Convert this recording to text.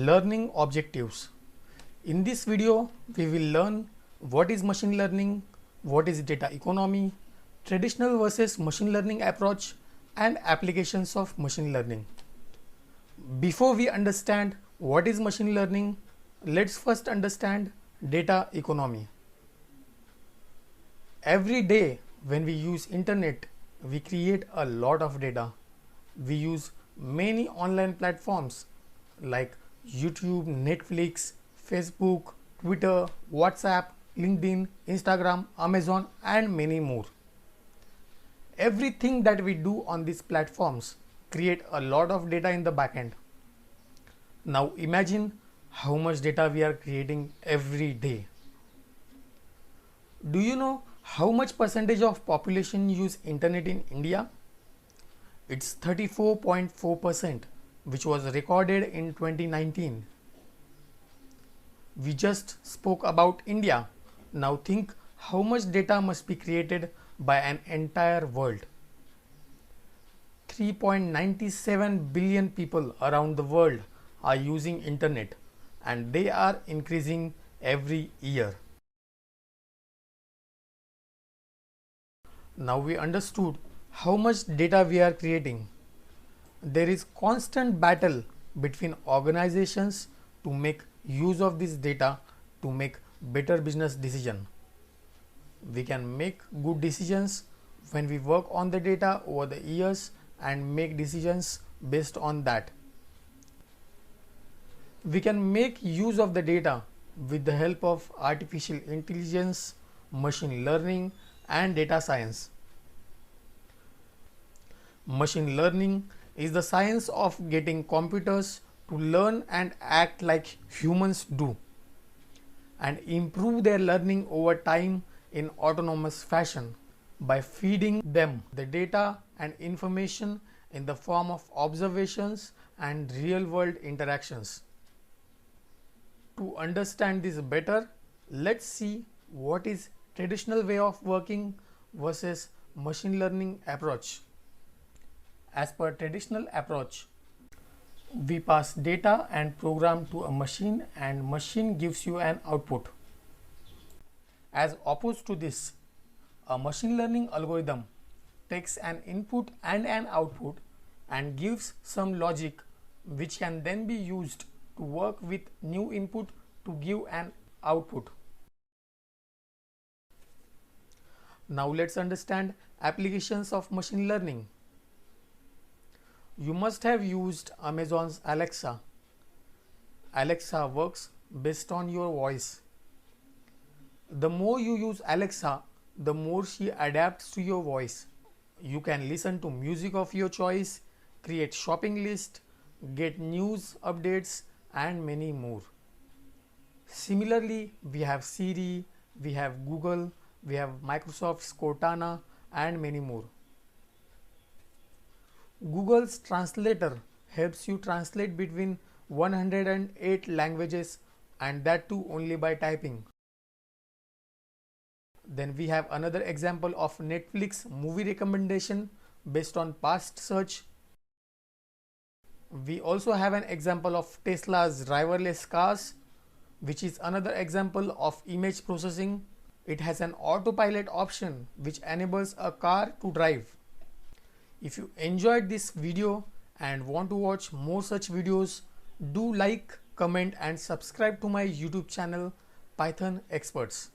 Learning objectives. In this video, we will learn what is machine learning, what is data economy, traditional versus machine learning approach, and applications of machine learning. Before we understand what is machine learning, let's first understand data economy. Every day when we use internet, we create a lot of data. We use many online platforms like YouTube, Netflix, Facebook, Twitter, WhatsApp, LinkedIn, Instagram, Amazon, and many more. Everything that we do on these platforms create a lot of data in the backend. Now imagine how much data we are creating every day. Do you know how much percentage of population use internet in India? It's 34.4%, which was recorded in 2019. We just spoke about India. Now think how much data must be created by an entire world. 3.97 billion people around the world are using internet, and they are increasing every year. Now we understood how much data we are creating. There is constant battle between organizations to make use of this data to make better business decision. We can make good decisions when we work on the data over the years and make decisions based on that. We can make use of the data with the help of artificial intelligence, machine learning, and data science. Machine learning is the science of getting computers to learn and act like humans do and improve their learning over time in autonomous fashion by feeding them the data and information in the form of observations and real-world interactions. To understand this better, let's see what is traditional way of working versus machine learning approach. As per traditional approach, we pass data and program to a machine and machine gives you an output. As opposed to this, a machine learning algorithm takes an input and an output and gives some logic which can then be used to work with new input to give an output. Now let's understand applications of machine learning. You must have used Amazon's Alexa. Alexa works based on your voice. The more you use Alexa, the more she adapts to your voice. You can listen to music of your choice, create shopping list, get news updates, and many more. Similarly, we have Siri, we have Google, we have Microsoft's Cortana, and many more. Google's translator helps you translate between 108 languages, and that too only by typing. Then we have another example of Netflix movie recommendation based on past search. We also have an example of Tesla's driverless cars, which is another example of image processing. It has an autopilot option which enables a car to drive. If you enjoyed this video and want to watch more such videos, do like, comment, and subscribe to my YouTube channel Python Experts.